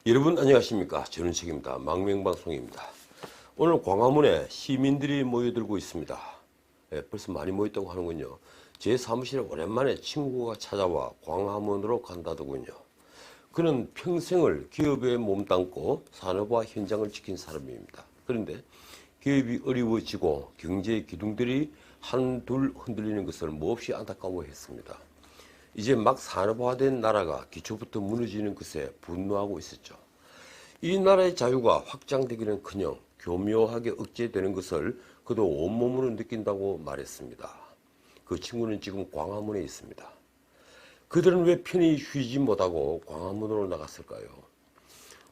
여러분 안녕하십니까. 저는 책입니다. 망명방송입니다. 오늘 광화문에 시민들이 모여들고 있습니다. 벌써 많이 모였다고 하는군요. 제 사무실에 오랜만에 친구가 찾아와 광화문으로 간다더군요. 그는 평생을 기업에 몸담고 산업화 현장을 지킨 사람입니다. 그런데 기업이 어려워지고 경제의 기둥들이 한둘 흔들리는 것을 몹시 안타까워했습니다. 이제 막 산업화된 나라가 기초부터 무너지는 것에 분노하고 있었죠. 이 나라의 자유가 확장되기는커녕 교묘하게 억제되는 것을 그도 온몸으로 느낀다고 말했습니다. 그 친구는 지금 광화문에 있습니다. 그들은 왜 편히 쉬지 못하고 광화문으로 나갔을까요?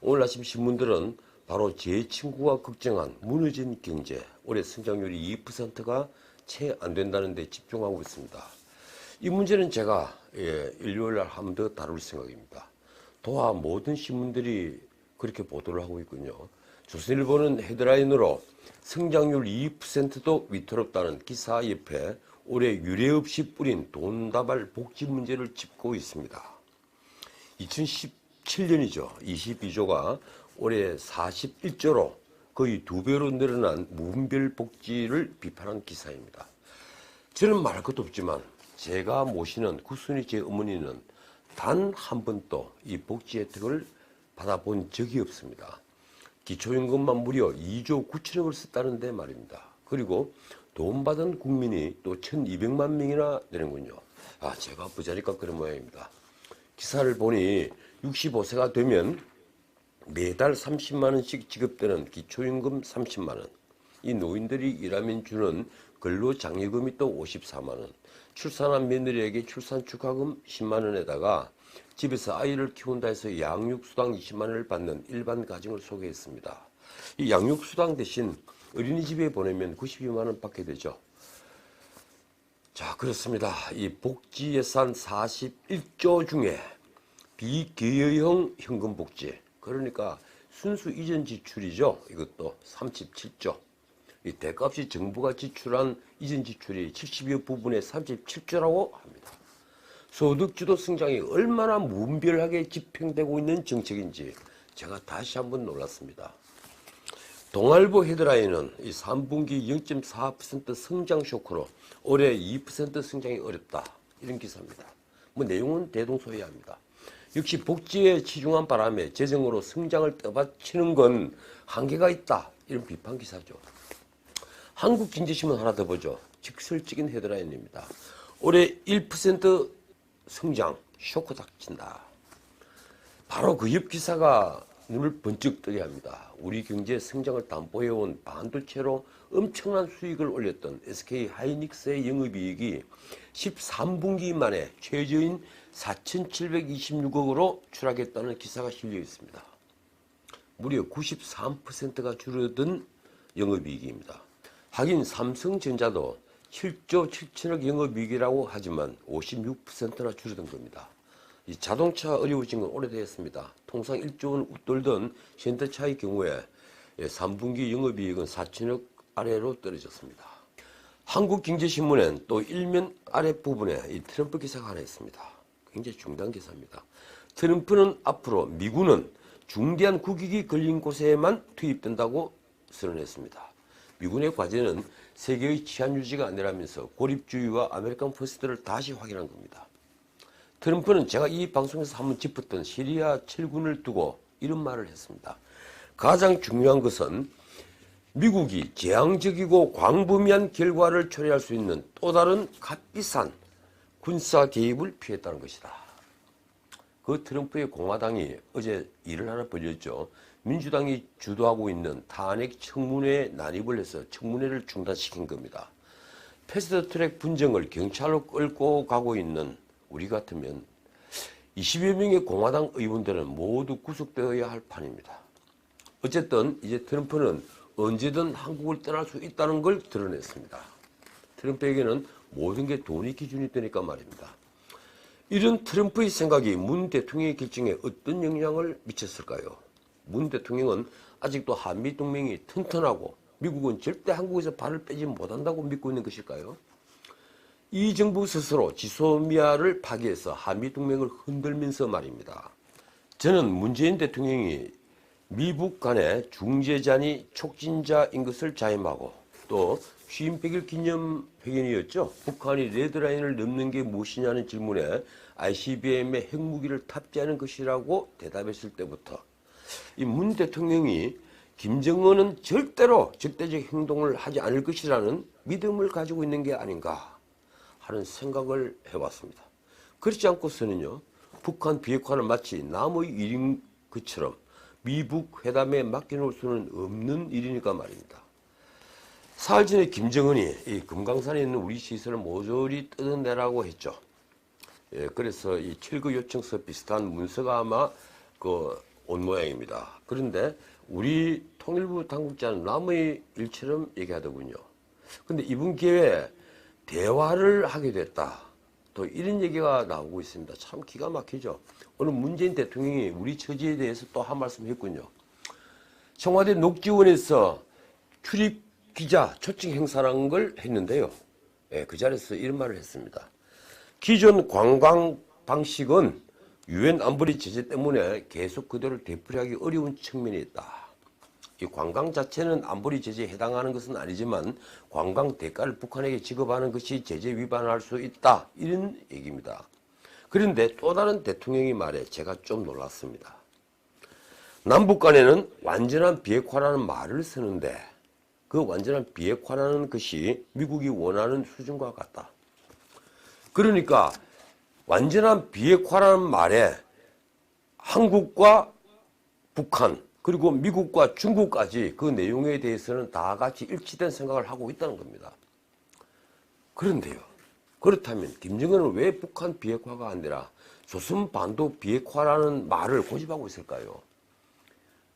오늘 아침 신문들은 바로 제 친구가 걱정한 무너진 경제, 올해 성장률이 2%가 채 안 된다는 데 집중하고 있습니다. 이 문제는 제가 일요일 날 한 번 더 다룰 생각입니다. 도하 모든 신문들이 그렇게 보도를 하고 있군요. 조선일보는 헤드라인으로 성장률 2%도 위태롭다는 기사 옆에 올해 유례없이 뿌린 돈다발 복지 문제를 짚고 있습니다. 2017년이죠. 22조가 올해 41조로 거의 2배로 늘어난 무분별 복지를 비판한 기사입니다. 저는 말할 것도 없지만 제가 모시는 구순이 제 어머니는 단 한 번도 이 복지 혜택을 받아본 적이 없습니다. 기초임금만 무려 2조 9천억을 썼다는데 말입니다. 그리고 돈 받은 국민이 또 1200만 명이나 되는군요. 제가 부자니까 그런 모양입니다. 기사를 보니 65세가 되면 매달 30만 원씩 지급되는 기초임금 30만 원, 이 노인들이 일하면 주는 근로장려금이 또 54만 원, 출산한 며느리에게 출산축하금 10만 원에다가 집에서 아이를 키운다 해서 양육수당 20만 원을 받는 일반 가정을 소개했습니다. 이 양육수당 대신 어린이집에 보내면 92만 원 받게 되죠. 자, 그렇습니다. 이 복지 예산 41조 중에 비기여형 현금복지, 그러니까 순수 이전 지출이죠. 이것도 37조. 이 대값이 정부가 지출한 이전 지출이 70여 부분의 37조라고 합니다. 소득주도 성장이 얼마나 무분별하게 집행되고 있는 정책인지 제가 다시 한번 놀랐습니다. 동아일보 헤드라인은 이 3분기 0.4% 성장 쇼크로 올해 2% 성장이 어렵다, 이런 기사입니다. 내용은 대동소이합니다. 역시 복지에 치중한 바람에 재정으로 성장을 떠받치는 건 한계가 있다, 이런 비판 기사죠. 한국경제신문 하나 더 보죠. 직설적인 헤드라인입니다. 올해 1% 성장 쇼크 닥친다. 바로 그 옆 기사가 눈을 번쩍 뜨게 합니다. 우리 경제 성장을 담보해온 반도체로 엄청난 수익을 올렸던 SK 하이닉스의 영업이익이 13분기 만에 최저인 4,726억으로 추락했다는 기사가 실려 있습니다. 무려 93%가 줄어든 영업이익입니다. 하긴 삼성전자도 7조 7천억 영업이익이라고 하지만 56%나 줄어든 겁니다. 이 자동차 어려워진 건 오래됐습니다. 통상 1조 원 웃돌던 현대차의 경우에 3분기 영업이익은 4천억 아래로 떨어졌습니다. 한국경제신문엔 또 일면 아랫부분에 이 트럼프 기사가 하나 있습니다. 굉장히 중요한 기사입니다. 트럼프는 앞으로 미군은 중대한 국익이 걸린 곳에만 투입된다고 선언했습니다. 미군의 과제는 세계의 치안 유지가 아니라면서 고립주의와 아메리칸 퍼스트를 다시 확인한 겁니다. 트럼프는 제가 이 방송에서 한번 짚었던 시리아 철군을 두고 이런 말을 했습니다. 가장 중요한 것은 미국이 재앙적이고 광범위한 결과를 초래할 수 있는 또 다른 값비싼 군사 개입을 피했다는 것이다. 그 트럼프의 공화당이 어제 일을 하나 벌였죠. 민주당이 주도하고 있는 탄핵 청문회에 난입을 해서 청문회를 중단시킨 겁니다. 패스트트랙 분쟁을 경찰로 끌고 가고 있는 우리 같으면 20여 명의 공화당 의원들은 모두 구속되어야 할 판입니다. 어쨌든 이제 트럼프는 언제든 한국을 떠날 수 있다는 걸 드러냈습니다. 트럼프에게는 모든 게 돈이 기준이 되니까 말입니다. 이런 트럼프의 생각이 문 대통령의 결정에 어떤 영향을 미쳤을까요? 문 대통령은 아직도 한미동맹이 튼튼하고 미국은 절대 한국에서 발을 빼지 못한다고 믿고 있는 것일까요? 이 정부 스스로 지소미아를 파기해서 한미동맹을 흔들면서 말입니다. 저는 문재인 대통령이 미북 간의 중재자니 촉진자인 것을 자임하고 또 취임 100일 기념 회견이었죠. 북한이 레드라인을 넘는 게 무엇이냐는 질문에 ICBM의 핵무기를 탑재하는 것이라고 대답했을 때부터 이 문 대통령이 김정은은 절대로 적대적 행동을 하지 않을 것이라는 믿음을 가지고 있는 게 아닌가 하는 생각을 해왔습니다. 그렇지 않고서는요, 북한 비핵화는 마치 남의 일인 것처럼 미북 회담에 맡겨놓을 수는 없는 일이니까 말입니다. 사흘 전에 김정은이 이 금강산에 있는 우리 시설을 모조리 뜯어내라고 했죠. 예, 그래서 이 7그 요청서 비슷한 문서가 아마 온 모양입니다. 그런데 우리 통일부 당국자는 남의 일처럼 얘기하더군요. 근데 이번 기회에 대화를 하게 됐다. 또 이런 얘기가 나오고 있습니다. 참 기가 막히죠. 오늘 문재인 대통령이 우리 처지에 대해서 또 한 말씀 했군요. 청와대 녹지원에서 출입 기자 초청 행사라는 걸 했는데요. 예, 그 자리에서 이런 말을 했습니다. 기존 관광 방식은 유엔 안보리 제재 때문에 계속 그대로 되풀이하기 어려운 측면이 있다. 이 관광 자체는 안보리 제재에 해당하는 것은 아니지만 관광 대가를 북한에게 지급하는 것이 제재 위반할 수 있다. 이런 얘기입니다. 그런데 또 다른 대통령이 말에 제가 좀 놀랐습니다. 남북 간에는 완전한 비핵화라는 말을 쓰는데 그 완전한 비핵화라는 것이 미국이 원하는 수준과 같다. 그러니까 완전한 비핵화라는 말에 한국과 북한 그리고 미국과 중국까지 그 내용에 대해서는 다 같이 일치된 생각을 하고 있다는 겁니다. 그런데요. 그렇다면 김정은은 왜 북한 비핵화가 아니라 조선반도 비핵화라는 말을 고집하고 있을까요?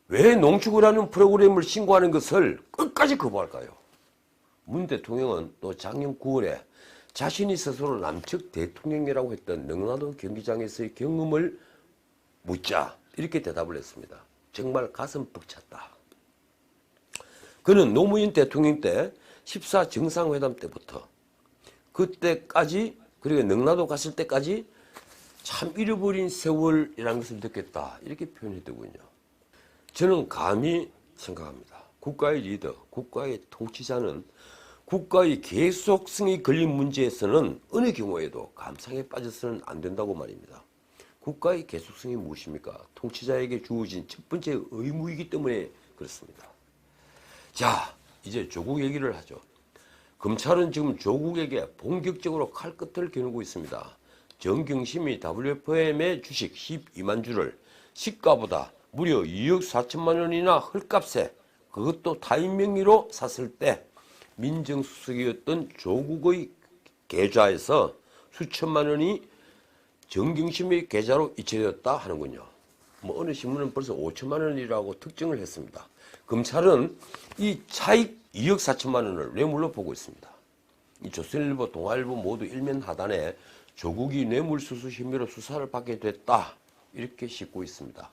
왜 농축을 하는 프로그램을 신고하는 것을 끝까지 거부할까요? 문 대통령은 또 작년 9월에 자신이 스스로 남측 대통령이라고 했던 능라도 경기장에서의 경험을 묻자 이렇게 대답을 했습니다. 정말 가슴 벅찼다. 그는 노무현 대통령 때 14 정상회담 때부터 그때까지 그리고 능라도 갔을 때까지 참 잃어버린 세월이라는 것을 느꼈다. 이렇게 표현했더군요. 저는 감히 생각합니다. 국가의 리더, 국가의 통치자는 국가의 계속성이 걸린 문제에서는 어느 경우에도 감상에 빠져서는 안 된다고 말입니다. 국가의 계속성이 무엇입니까? 통치자에게 주어진 첫 번째 의무이기 때문에 그렇습니다. 자, 이제 조국 얘기를 하죠. 검찰은 지금 조국에게 본격적으로 칼끝을 겨누고 있습니다. 정경심이 WFM의 주식 12만 주를 시가보다 무려 2억 4천만 원이나 헐값에 그것도 타인 명의로 샀을 때 민정수석이었던 조국의 계좌에서 수천만 원이 정경심의 계좌로 이체되었다 하는군요. 뭐 어느 신문은 벌써 5천만 원이라고 특정을 했습니다. 검찰은 이 차익 2억 4천만 원을 뇌물로 보고 있습니다. 이 조선일보, 동아일보 모두 일면 하단에 조국이 뇌물수수 혐의로 수사를 받게 됐다 이렇게 싣고 있습니다.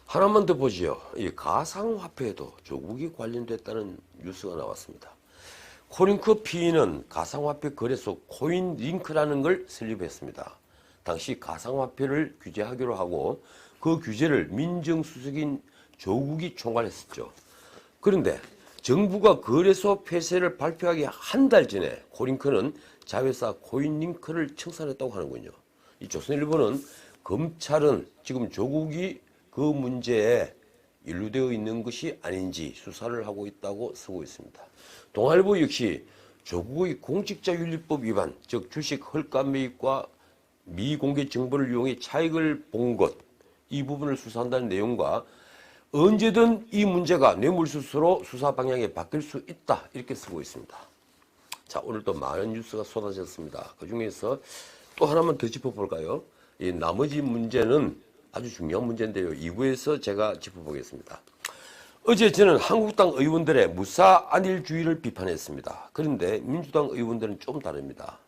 하나만 더 보지요. 이 가상화폐에도 조국이 관련됐다는 뉴스가 나왔습니다. 코링크 피의는 가상화폐 거래소 코인링크라는 걸 설립했습니다. 당시 가상화폐를 규제하기로 하고 그 규제를 민정수석인 조국이 총괄했었죠. 그런데 정부가 거래소 폐쇄를 발표하기 한 달 전에 코링크는 자회사 코인링크를 청산했다고 하는군요. 이 조선일보는 검찰은 지금 조국이 그 문제에 연루되어 있는 것이 아닌지 수사를 하고 있다고 쓰고 있습니다. 동아일보 역시 조국의 공직자윤리법 위반, 즉 주식 헐값 매입과 미공개 정보를 이용해 차익을 본 것, 이 부분을 수사한다는 내용과 언제든 이 문제가 뇌물수수로 수사 방향이 바뀔 수 있다 이렇게 쓰고 있습니다. 자, 오늘도 많은 뉴스가 쏟아졌습니다. 그 중에서 또 하나만 더 짚어볼까요? 이 나머지 문제는 아주 중요한 문제인데요. 2부에서 제가 짚어보겠습니다. 어제 저는 한국당 의원들의 무사 안일주의를 비판했습니다. 그런데 민주당 의원들은 좀 다릅니다.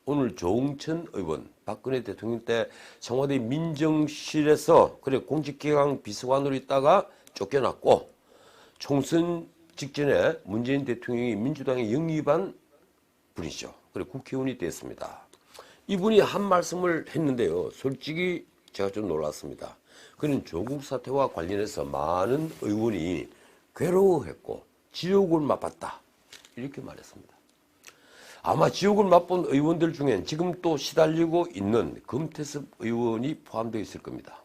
오늘 조응천 의원, 박근혜 대통령 때 청와대 민정실에서 그래 공직기강 비서관으로 있다가 쫓겨났고 총선 직전에 문재인 대통령이 민주당에 영입한 분이죠. 그래 국회의원이 됐습니다. 이분이 한 말씀을 했는데요. 솔직히 제가 좀 놀랐습니다. 그는 조국 사태와 관련해서 많은 의원이 괴로워했고 지옥을 맛봤다. 이렇게 말했습니다. 아마 지옥을 맛본 의원들 중엔 지금 또 시달리고 있는 금태섭 의원이 포함되어 있을 겁니다.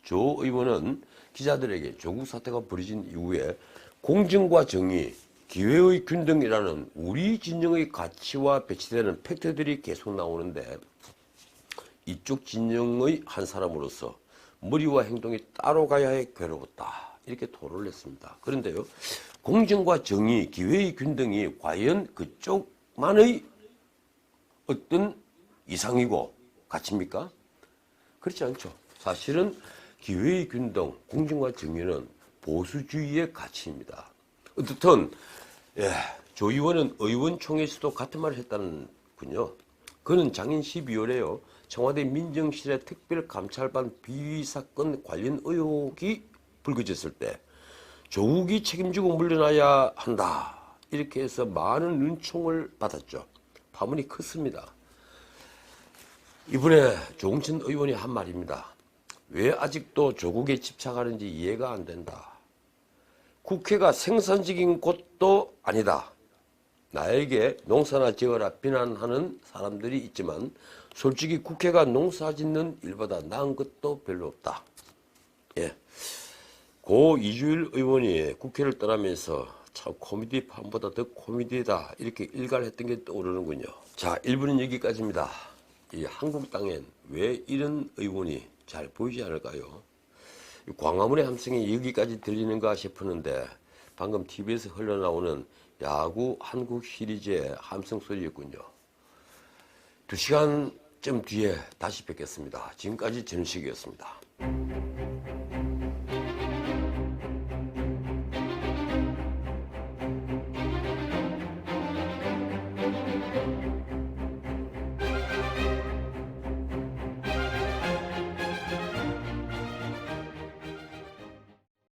조 의원은 기자들에게 조국 사태가 벌어진 이후에 공정과 정의, 기회의 균등이라는 우리 진영의 가치와 배치되는 팩트들이 계속 나오는데 이쪽 진영의 한 사람으로서 머리와 행동이 따로 가야 해 괴로웠다. 이렇게 토로를 했습니다. 그런데요, 공정과 정의, 기회의 균등이 과연 그쪽만의 어떤 이상이고 가치입니까? 그렇지 않죠. 사실은 기회의 균등, 공정과 정의는 보수주의의 가치입니다. 어떻든 조 의원은 의원총회에서도 같은 말을 했다는군요. 그는 작년 12월에요. 청와대 민정실의 특별감찰반 비위 사건 관련 의혹이 불거졌을 때 조국이 책임지고 물러나야 한다. 이렇게 해서 많은 눈총을 받았죠. 파문이 컸습니다. 이번에 조홍천 의원이 한 말입니다. 왜 아직도 조국에 집착하는지 이해가 안 된다. 국회가 생산적인 곳도 아니다. 나에게 농사나 지어라 비난하는 사람들이 있지만 솔직히 국회가 농사 짓는 일보다 나은 것도 별로 없다. 고 이주일 의원이 국회를 떠나면서 참 코미디판보다 더 코미디다 이렇게 일갈을 했던 게 떠오르는군요. 자, 1부는 여기까지입니다. 이 한국 땅엔 왜 이런 의원이 잘 보이지 않을까요? 광화문의 함성이 여기까지 들리는가 싶었는데 방금 TV에서 흘러나오는 야구 한국 시리즈의 함성 소리였군요. 2시간쯤 뒤에 다시 뵙겠습니다. 지금까지 전식이었습니다.